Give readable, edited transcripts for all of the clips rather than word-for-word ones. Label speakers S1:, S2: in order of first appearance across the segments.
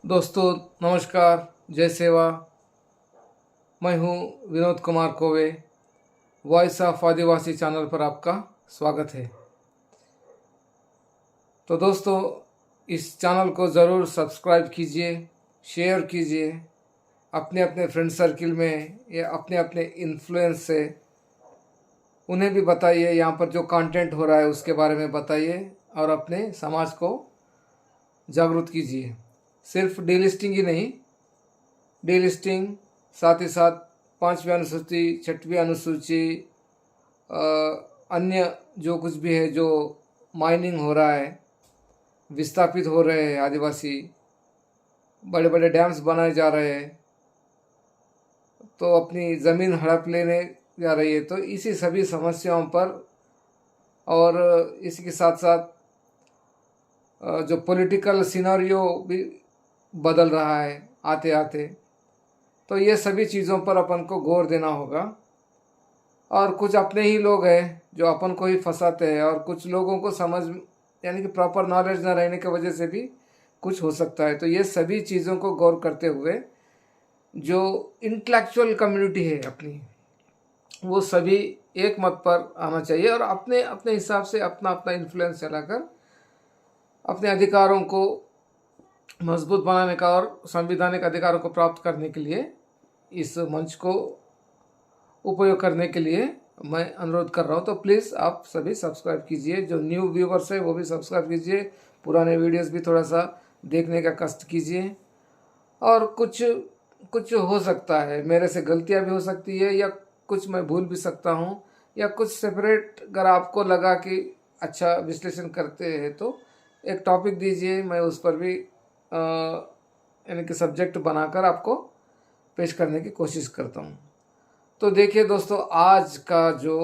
S1: दोस्तों नमस्कार, जय सेवा। मैं हूं Vinod Kumar Kove. Voice of Adivasi channel पर आपका स्वागत है। तो दोस्तों, इस चैनल को ज़रूर सब्सक्राइब कीजिए, शेयर कीजिए अपने अपने फ्रेंड सर्किल में या अपने अपने इन्फ्लुएंस से उन्हें भी बताइए। यहाँ पर जो कंटेंट हो रहा है उसके बारे में बताइए और अपने समाज को जागरूक कीजिए। सिर्फ डीलिस्टिंग ही नहीं, डीलिस्टिंग साथ ही साथ पांचवी अनुसूची, छठवीं अनुसूची, अन्य जो कुछ भी है, जो माइनिंग हो रहा है, विस्थापित हो रहे हैं आदिवासी, बड़े बड़े डैम्स बनाए जा रहे हैं, तो अपनी ज़मीन हड़प लेने जा रही है। तो इसी सभी समस्याओं पर और इसी के साथ साथ जो पॉलिटिकल सिनारियो भी बदल रहा है आते आते, तो ये सभी चीज़ों पर अपन को गौर देना होगा। और कुछ अपने ही लोग हैं जो अपन को ही फंसाते हैं, और कुछ लोगों को समझ यानी कि प्रॉपर नॉलेज न रहने की वजह से भी कुछ हो सकता है। तो ये सभी चीज़ों को गौर करते हुए जो इंटेलेक्चुअल कम्युनिटी है अपनी, वो सभी एक मत पर आना चाहिए और अपने अपने हिसाब से अपना अपना इन्फ्लुएंस चलाकर अपने अधिकारों को मजबूत बनाने का और संवैधानिक अधिकारों को प्राप्त करने के लिए इस मंच को उपयोग करने के लिए मैं अनुरोध कर रहा हूँ। तो प्लीज़ आप सभी सब्सक्राइब कीजिए। जो न्यू व्यूवर्स है वो भी सब्सक्राइब कीजिए, पुराने वीडियोस भी थोड़ा सा देखने का कष्ट कीजिए। और कुछ कुछ हो सकता है, मेरे से गलतियाँ भी हो सकती है, या कुछ मैं भूल भी सकता हूँ, या कुछ सेपरेट अगर आपको लगा कि अच्छा विश्लेषण करते हैं तो एक टॉपिक दीजिए, मैं उस पर भी यानी कि सब्जेक्ट बनाकर आपको पेश करने की कोशिश करता हूँ। तो देखिए दोस्तों, आज का जो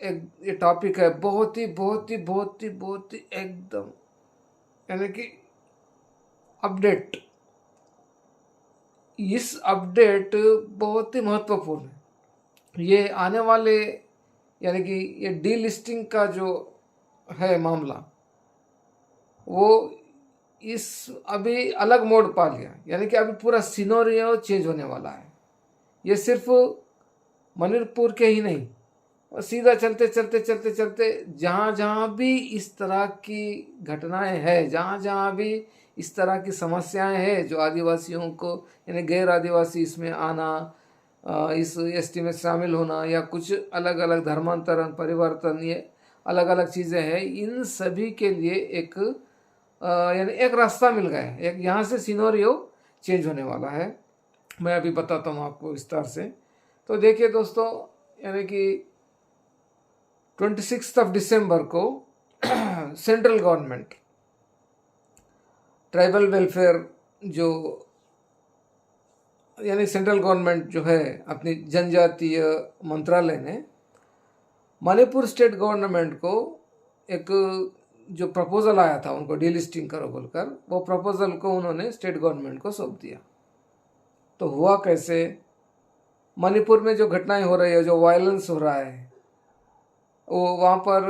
S1: एक ये टॉपिक है बहुत ही बहुत ही बहुत ही बहुत ही एकदम यानी कि अपडेट। इस अपडेट बहुत ही महत्वपूर्ण है। ये आने वाले यानी कि ये डीलिस्टिंग का जो है मामला, वो इस अभी अलग मोड़ पा लिया। यानी कि अभी पूरा सिनेरियो चेंज होने वाला है। ये सिर्फ मणिपुर के ही नहीं, और सीधा चलते चलते चलते चलते जहाँ जहाँ भी इस तरह की घटनाएं हैं, जहाँ जहाँ भी इस तरह की समस्याएं हैं, जो आदिवासियों को यानी गैर आदिवासी इसमें आना, इस एसटी में शामिल होना, या कुछ अलग अलग धर्मांतरण, परिवर्तन, ये अलग अलग चीज़ें हैं, इन सभी के लिए एक यानी एक रास्ता मिल गया है। एक यहाँ से सिनेरियो चेंज होने वाला है। मैं अभी बताता हूँ आपको विस्तार से। तो देखिए दोस्तों, यानी कि 26 दिसंबर को सेंट्रल गवर्नमेंट ट्राइबल वेलफेयर जो यानी सेंट्रल गवर्नमेंट जो है अपनी जनजातीय मंत्रालय ने मणिपुर स्टेट गवर्नमेंट को एक जो प्रपोजल आया था उनको डीलिस्टिंग करो बोलकर, वो प्रपोजल को उन्होंने स्टेट गवर्नमेंट को सौंप दिया। तो हुआ कैसे? मणिपुर में जो घटनाएं हो रही है, जो वायलेंस हो रहा है, वो वहाँ पर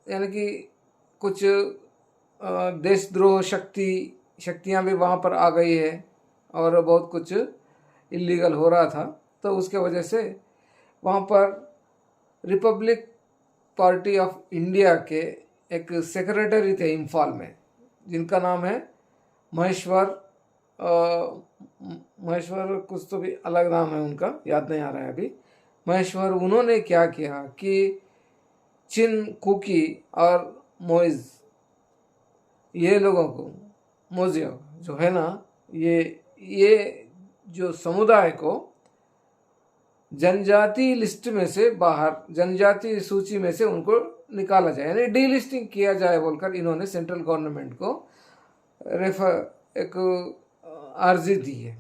S1: यानी कि कुछ देशद्रोह शक्तियाँ भी वहाँ पर आ गई है, और बहुत कुछ इलीगल हो रहा था। तो उसके वजह से वहाँ पर रिपब्लिक पार्टी ऑफ इंडिया के एक सेक्रेटरी थे इम्फाल में, जिनका नाम है महेश्वर कुछ तो भी अलग नाम है उनका, याद नहीं आ रहा है अभी। महेश्वर, उन्होंने क्या किया कि चिन कुकी और मोइज, ये लोगों को, मोजियो जो है ना, ये जो समुदाय को जनजाति लिस्ट में से बाहर, जनजाति सूची में से उनको निकाला जाए, यानी डीलिस्टिंग किया जाए बोलकर इन्होंने सेंट्रल गवर्नमेंट को एक अर्जी दी है।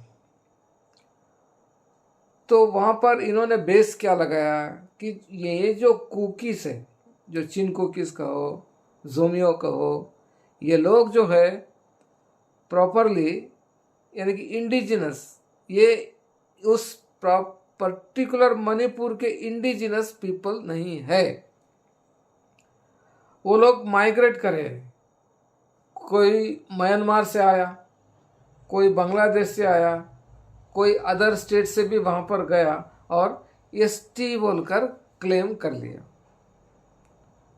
S1: तो वहाँ पर इन्होंने बेस क्या लगाया कि ये जो कुकीस है, जो चिन कुकीस कहो, जोमियो कहो, ये लोग जो है प्रॉपरली यानी कि इंडिजिनस, ये उस पर्टिकुलर मणिपुर के इंडिजिनस पीपल नहीं है। वो लोग माइग्रेट करे, कोई म्यांमार से आया, कोई बांग्लादेश से आया, कोई अदर स्टेट से भी वहाँ पर गया और एसटी बोलकर क्लेम कर लिया।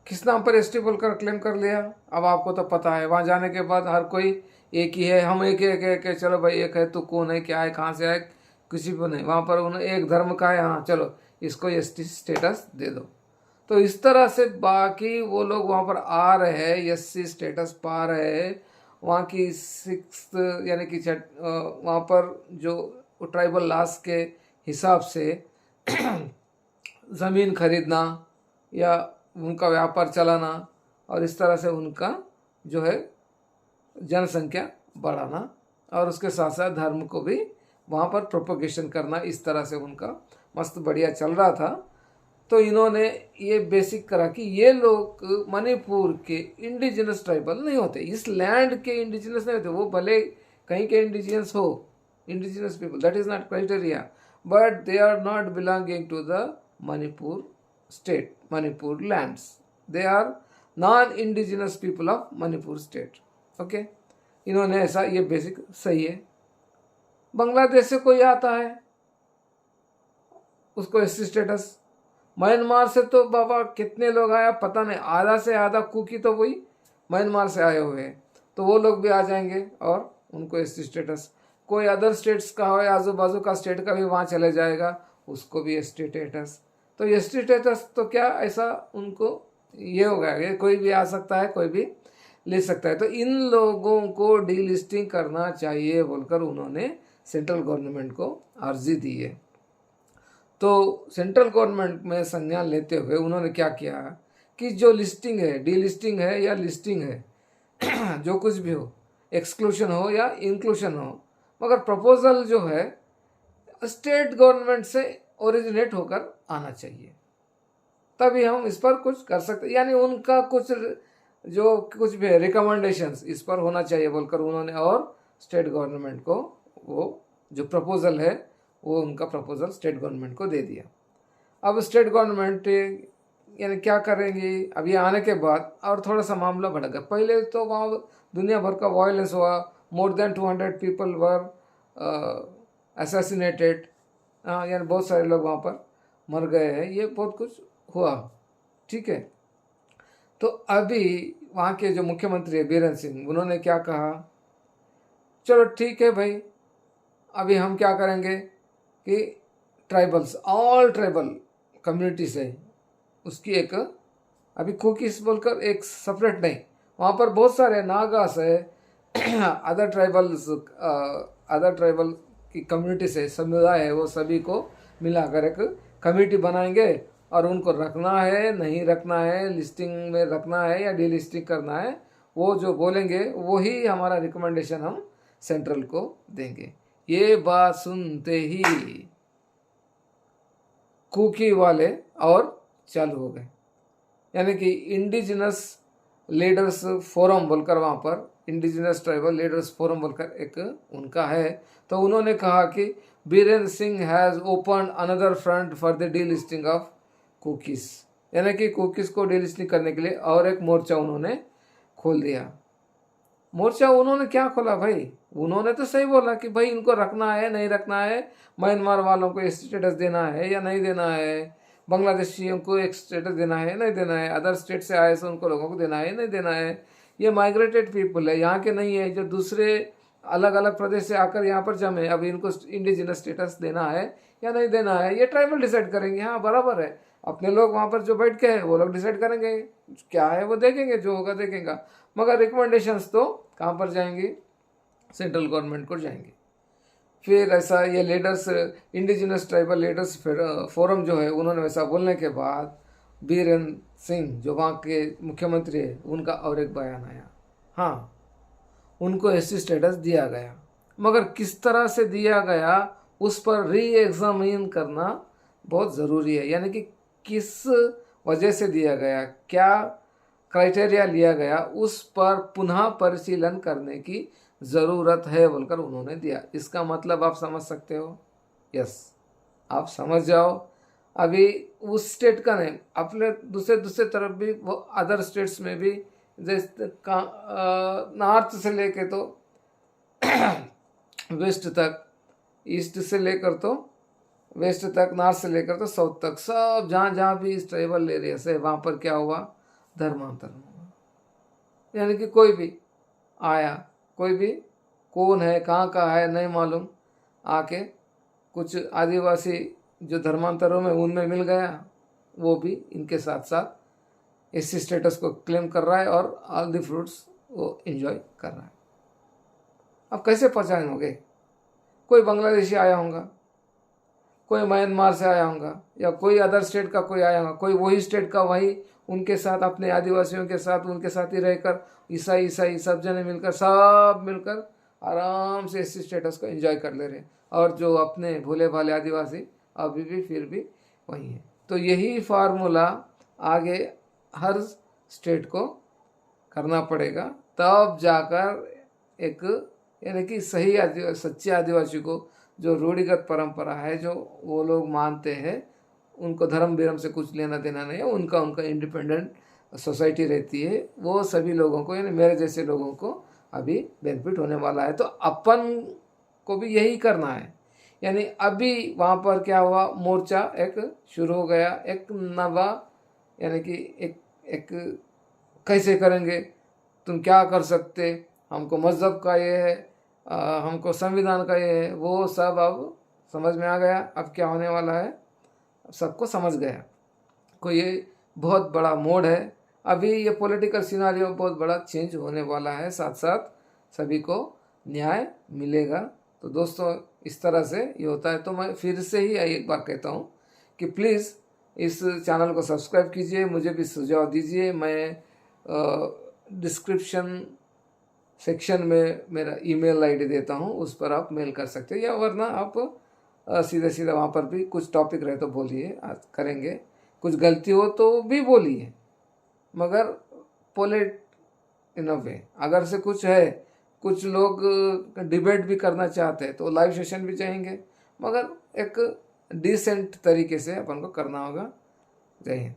S1: किस नाम पर एसटी बोलकर क्लेम कर लिया? अब आपको तो पता है, वहाँ जाने के बाद हर कोई एक ही है, हम एक एक एक एक, चलो भाई एक है, तो कौन है, क्या है, कहाँ से आए, किसी को नहीं। वहाँ पर उन्हें एक धर्म का है, हाँ चलो इसको एसटी स्टेटस दे दो। तो इस तरह से बाकी वो लोग वहाँ पर आ रहे हैं, एससी स्टेटस पा रहे हैं। वहाँ की सिक्स्थ यानी कि वहाँ पर जो ट्राइबल लॉस के हिसाब से ज़मीन खरीदना या उनका व्यापार चलाना और इस तरह से उनका जो है जनसंख्या बढ़ाना और उसके साथ साथ धर्म को भी वहाँ पर प्रोपोगेशन करना, इस तरह से उनका मस्त बढ़िया चल रहा था। तो इन्होंने ये बेसिक करा कि ये लोग मणिपुर के इंडिजिनस ट्राइबल नहीं होते, इस लैंड के इंडिजिनस नहीं होते। वो भले कहीं के इंडिजिनस हो, indigenous people, that is not criteria, but they are not belonging to the Manipur state, Manipur lands, they are non indigenous people of Manipur state. Okay, इन्होंने ऐसा, ये बेसिक सही है। बांग्लादेश से कोई आता है उसको एससी स्टेटस, म्यांमार से तो बाबा कितने लोग आया पता नहीं, आधा से आधा कुकी तो वही म्यांमार से आए हुए हैं, तो वो लोग भी आ जाएंगे और उनको एससी स्टेटस। कोई अदर स्टेट्स का हो, आजू बाजू का स्टेट का भी वहाँ चले जाएगा, उसको भी एसटी स्टेटस। तो एसटी स्टेटस तो क्या ऐसा उनको ये हो गया कि कोई भी आ सकता है, कोई भी ले सकता है। तो इन लोगों को डीलिस्टिंग करना चाहिए बोलकर उन्होंने सेंट्रल गवर्नमेंट को अर्जी दी है। तो सेंट्रल गवर्नमेंट में संज्ञान लेते हुए उन्होंने क्या किया कि जो लिस्टिंग है, डीलिस्टिंग है या लिस्टिंग है जो कुछ भी हो, एक्सक्लूशन हो या इंक्लूशन हो, मगर प्रपोजल जो है स्टेट गवर्नमेंट से ओरिजिनेट होकर आना चाहिए, तभी हम इस पर कुछ कर सकते, यानी उनका कुछ जो कुछ भी रिकमेंडेशंस इस पर होना चाहिए बोलकर उन्होंने और स्टेट गवर्नमेंट को वो जो प्रपोजल है वो उनका प्रपोजल स्टेट गवर्नमेंट को दे दिया। अब स्टेट गवर्नमेंट यानी क्या करेंगी, अब ये आने के बाद और थोड़ा सा मामला बढ़ गया। पहले तो वहाँ दुनिया भर का वायलेंस हुआ, more than 200 people were assassinated, यानी बहुत सारे लोग वहाँ पर मर गए हैं, ये बहुत कुछ हुआ, ठीक है। तो अभी वहाँ के जो मुख्यमंत्री है बीरेन सिंह, उन्होंने क्या कहा, चलो ठीक है भाई, अभी हम क्या करेंगे कि ट्राइबल्स, ऑल ट्राइबल कम्युनिटीज है उसकी एक, अभी कुकीज बोलकर एक सेपरेट नहीं, वहाँ पर बहुत सारे नागास है अदर ट्राइबल की कम्युनिटीज है, समुदाय है, वो सभी को मिलाकर एक कमेटी बनाएंगे और उनको रखना है नहीं रखना है, लिस्टिंग में रखना है या डीलिस्टिंग करना है, वो जो बोलेंगे वही हमारा रिकमेंडेशन हम सेंट्रल को देंगे। ये बात सुनते ही कुकी वाले और चालू हो गए, यानी कि इंडिजिनस लीडर्स फोरम बोलकर, वहाँ पर इंडिजिनस ट्राइबल लीडर्स फोरम बोलकर एक उनका है। तो उन्होंने कहा कि Biren Singh has open another front for the delisting of cookies, यानी कि कुकीज़ को डीलिस्टिंग करने के लिए और एक मोर्चा उन्होंने खोल दिया। मोर्चा उन्होंने क्या खोला भाई, उन्होंने तो सही बोला कि भाई इनको रखना है नहीं रखना है, म्यांमार वालों को स्टेटस देना है या नहीं देना है, बांग्लादेशियों को एक स्टेटस देना है नहीं देना है, अदर स्टेट से आए से उनको लोगों को देना है नहीं देना है, ये माइग्रेटेड पीपल है, यहाँ के नहीं है, जो दूसरे अलग अलग प्रदेश से आकर यहाँ पर जमे, अब इनको इंडिजिनस स्टेटस देना है या नहीं देना है, ये ट्राइबल डिसाइड करेंगे। हाँ बराबर है, अपने लोग वहाँ पर जो बैठ के हैं वो लोग डिसाइड करेंगे, क्या है वो देखेंगे, जो होगा देखेंगे, मगर रिकमेंडेशंस तो कहाँ पर जाएंगी, सेंट्रल गवर्नमेंट को जाएंगी। फिर ऐसा ये leaders, indigenous tribal leaders forum जो है, उन्होंने वैसा बोलने के बाद बीरेन सिंह जो वहाँ के मुख्यमंत्री है, उनका और एक बयान आया, हाँ उनको एससी स्टेटस दिया गया, मगर किस तरह से दिया गया उस पर री एग्जामिन करना बहुत ज़रूरी है, यानी कि किस वजह से दिया गया, क्या क्राइटेरिया लिया गया, उस पर पुनः परिशीलन करने की ज़रूरत है बोलकर उन्होंने दिया। इसका मतलब आप समझ सकते हो, यस आप समझ जाओ। अभी उस स्टेट का नहीं, अपने दूसरे तरफ भी वो अदर स्टेट्स में भी, जैसे नॉर्थ से लेके तो वेस्ट तक, ईस्ट से लेकर तो वेस्ट तक, नॉर्थ से लेकर तो साउथ तक, सब जहाँ जहाँ भी इस ट्राइबल एरिया है वहाँ पर क्या हुआ, धर्मांतरण हुआ। यानी कि कोई भी आया, कोई भी कौन है कहाँ का है नहीं मालूम, आके कुछ आदिवासी जो धर्मांतरों में उनमें मिल गया, वो भी इनके साथ साथ एससी स्टेटस को क्लेम कर रहा है और ऑल द फ्रूट्स वो एंजॉय कर रहा है। अब कैसे पहचानोगे? कोई बांग्लादेशी आया होगा, कोई म्यांमार से आया होगा, या कोई अदर स्टेट का कोई आया होगा, कोई वही स्टेट का वही उनके साथ अपने आदिवासियों के साथ उनके साथ ही रहकर ईसाई सब जने मिलकर सब मिलकर आराम से एससी स्टेटस को एंजॉय कर ले रहे, और जो अपने भोले भाले आदिवासी अभी भी फिर भी वही है। तो यही फार्मूला आगे हर स्टेट को करना पड़ेगा, तब जाकर एक यानी कि सही सच्चे आदिवासी को जो रूढ़िगत परंपरा है जो वो लोग मानते हैं, उनको धर्म विरम से कुछ लेना देना नहीं है, उनका इंडिपेंडेंट सोसाइटी रहती है, वो सभी लोगों को यानी मेरे जैसे लोगों को अभी बेनिफिट होने वाला है। तो अपन को भी यही करना है। यानी अभी वहाँ पर क्या हुआ, मोर्चा एक शुरू हो गया, एक नवा यानी कि एक कैसे करेंगे, तुम क्या कर सकते, हमको मज़हब का ये है, हमको संविधान का ये है, वो सब अब समझ में आ गया। अब क्या होने वाला है, अब सबको समझ गया कोई ये बहुत बड़ा मोड़ है। अभी ये पॉलिटिकल सिनारियो बहुत बड़ा चेंज होने वाला है, साथ साथ सभी को न्याय मिलेगा। तो दोस्तों इस तरह से ये होता है। तो मैं फिर से ही एक बार कहता हूँ कि प्लीज़ इस चैनल को सब्सक्राइब कीजिए, मुझे भी सुझाव दीजिए। मैं डिस्क्रिप्शन सेक्शन में मेरा ईमेल आईडी देता हूँ, उस पर आप मेल कर सकते हैं, या वरना आप सीधे सीधे वहाँ पर भी कुछ टॉपिक रहे तो बोलिए, करेंगे। कुछ गलती हो तो भी बोलिए, मगर पोलेट इन अ वे। अगर से कुछ है, कुछ लोग डिबेट भी करना चाहते हैं तो लाइव सेशन भी चाहेंगे, मगर एक डिसेंट तरीके से अपन को करना होगा। जय हिंद।